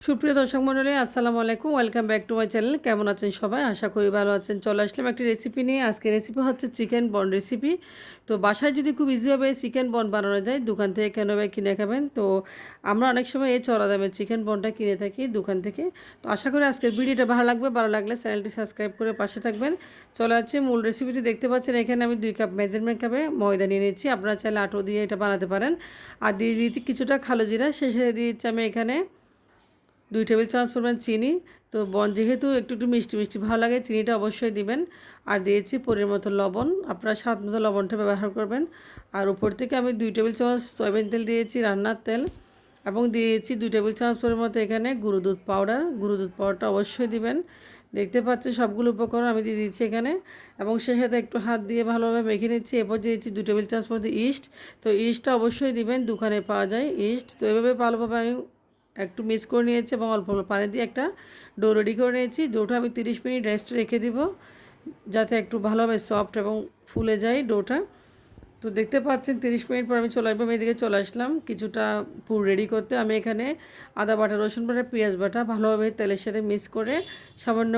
সুপ্রিয় দর্শক মণ্ডলী, আসসালামু আলাইকুম। Welcome back to my channel. কেমন আছেন সবাই? আশা করি ভালো আছেন। চলে আসলাম একটি রেসিপি নিয়ে। আজকে রেসিপি হচ্ছে চিকেন বন রেসিপি। তো বাসায় যদি খুব ইজিভাবে চিকেন বন বানানো যায়, দোকান থেকে কেন বা কিনে খাবেন? তো আমরা অনেক সময় এই চড়া দামে চিকেন বনটা কিনে থাকি দোকান থেকে। তো আশা করি আজকের ভিডিওটা ভালো লাগবে। ভালো লাগলে চ্যানেলটি সাবস্ক্রাইব করে পাশে থাকবেন। চলে যাচ্ছে মূল রেসিপিটি। দেখতে পাচ্ছেন এখানে আমি 2 কাপ মেজারমেন্ট কাপে ময়দা নিয়ে নিয়েছি। আপনারা চাইলে আটো দিয়ে এটা বানাতে পারেন। আর দিয়ে দিয়েছি কিছুটা কালো জিরা। সেই সাথে দিয়েছি আমি এখানে 2 টেবিল চামচ পরিমাণ চিনি। তো যেহেতু একটু একটু মিষ্টি মিষ্টি ভালো লাগে, চিনিটা অবশ্যই দিবেন। আর দিয়েছি পরিমাণ মতো লবণ, আপনারা স্বাদ মতো লবণটা ব্যবহার করবেন। আর উপর থেকে আমি 2 টেবিল চামচ সয়াবিন তেল দিয়েছি, রান্নার তেল, এবং দিয়েছি 2 টেবিল চামচ পরিমাণ মতো এখানে গুঁড়ো দুধ পাউডার। গুঁড়ো দুধ পাউডারটা অবশ্যই দিবেন। দেখতে পাচ্ছেন সবগুলো উপকরণ আমি দিয়ে দিচ্ছি এখানে, এবং সেই সাথে একটু হাত দিয়ে ভালোভাবে মেখে নিচ্ছি। এরপর দিয়েছি 2 টেবিল চামচ মতো ইস্ট। তো ইস্টটা অবশ্যই দিবেন, দোকানে পাওয়া যায় ইস্ট। তো এভাবে ভালোভাবে আমি একটু মিক্স করে নিয়েছি এবং অল্প অল্প পানি দিয়ে একটা ডো রেডি করে নিয়েছি। ডোটা আমি 30 মিনিট রেস্টে রেখে দিব, যাতে একটু ভালোভাবে সফট এবং ফুলে যায় ডোটা। তো দেখতে পাচ্ছেন 30 মিনিট পর আমি চলে আসবো। আমি এদিকে চলে আসলাম কিছুটা পুর রেডি করতে। আমি এখানে আদা বাটা, রসুন বাটা, পেঁয়াজ বাটা ভালোভাবে তেলের সাথে মিক্স করে সামান্য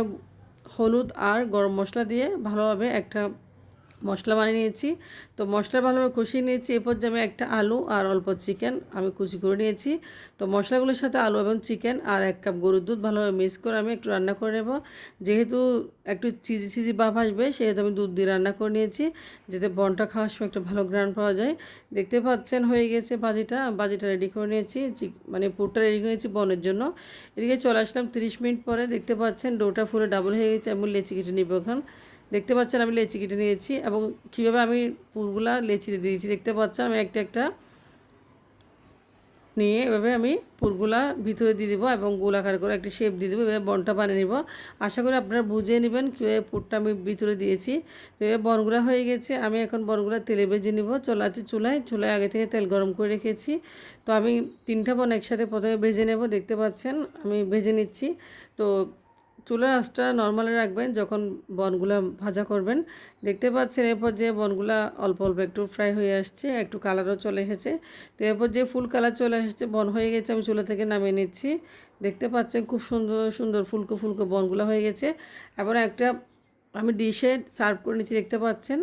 হলুদ আর গরম মশলা দিয়ে ভালোভাবে একটা মশলা বানিয়ে নিয়েছি। তো মশলা ভালোভাবে কষিয়ে নিয়েছি। এরপর যে আমি একটা আলু আর অল্প চিকেন আমি কুচি করে নিয়েছি। তো মশলাগুলোর সাথে আলু এবং চিকেন আর 1 কাপ গরুর দুধ ভালোভাবে মিক্স করে আমি একটু রান্না করে নেব। যেহেতু একটু চিজি চিজি ভাব আসবে, সেহেতু আমি দুধ দিয়ে রান্না করে নিয়েছি, যাতে বনটা খাওয়ার সময় একটা ভালো গ্রান পাওয়া যায়। দেখতে পাচ্ছেন হয়ে গেছে বাজিটা রেডি করে নিয়েছি, মানে পুরটা রেডি করে নিয়েছি বনের জন্য। এদিকে চলে আসলাম 30 মিনিট পরে। দেখতে পাচ্ছেন ডোটা ফুলে ডাবল হয়ে গেছে। আমি লেচি কেটে নিব এখন। দেখতে পাচ্ছেন আমি লেচি কেটে নিয়েছি, এবং কীভাবে আমি পুরগুলা লেচিতে দিয়েছি দেখতে পাচ্ছেন। আমি একটা একটা নিয়ে এভাবে আমি পুরগুলা ভিতরে দিয়ে দিব এবং গোলাকার করে একটা শেপ দিয়ে দেবো। এভাবে বনটা বানিয়ে নিব। আশা করি আপনারা বুঝে নেবেন কীভাবে পুরটা আমি ভিতরে দিয়েছি। তো এভাবে বনগুলা হয়ে গেছে। আমি এখন বনগুলা তেলে ভেজে নিব। আছে চুলায় আগে থেকে তেল গরম করে রেখেছি। তো আমি 3টা বন একসাথে প্রথমে ভেজে নেব। দেখতে পাচ্ছেন আমি ভেজে নিচ্ছি। তো চুলার আঁচটা নর্মালে রাখবেন যখন বনগুলা ভাজা করবেন। দেখতে পাচ্ছেন এরপর যে বনগুলা অল্প অল্প একটু ফ্রাই হয়ে আসছে, একটু কালারও চলে এসেছে। তো এরপর যে ফুল কালার চলে এসেছে, বন হয়ে গেছে, আমি চুলা থেকে নামিয়ে নিচ্ছি। দেখতে পাচ্ছেন খুব সুন্দর সুন্দর ফুলকো ফুলকো বনগুলো হয়ে গেছে। এবার একটা আমি ডিশে সার্ভ করে নিচ্ছি, দেখতে পাচ্ছেন।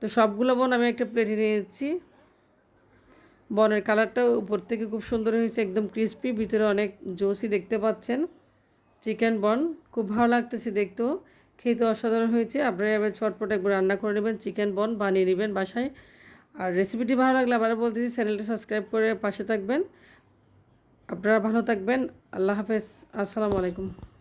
তো সবগুলো বন আমি একটা প্লেটে নিয়েছি। বনের কালারটা উপর থেকে খুব সুন্দর হয়েছে, একদম ক্রিস্পি, ভিতরে অনেক জুসি। দেখতে পাচ্ছেন চিকেন বন খুব ভালো লাগতেছে দেখতেও, খেতে অসাধারণ হয়েছে। আপনারা এবার ছটপট একবার রান্না করে নেবেন, চিকেন বন বানিয়ে নেবেন বাসায়। আর রেসিপিটি ভালো লাগলে আবারও বলতেছি, চ্যানেলটা সাবস্ক্রাইব করে পাশে থাকবেন। আপনারা ভালো থাকবেন। আল্লাহ হাফেজ। আসসালামু আলাইকুম।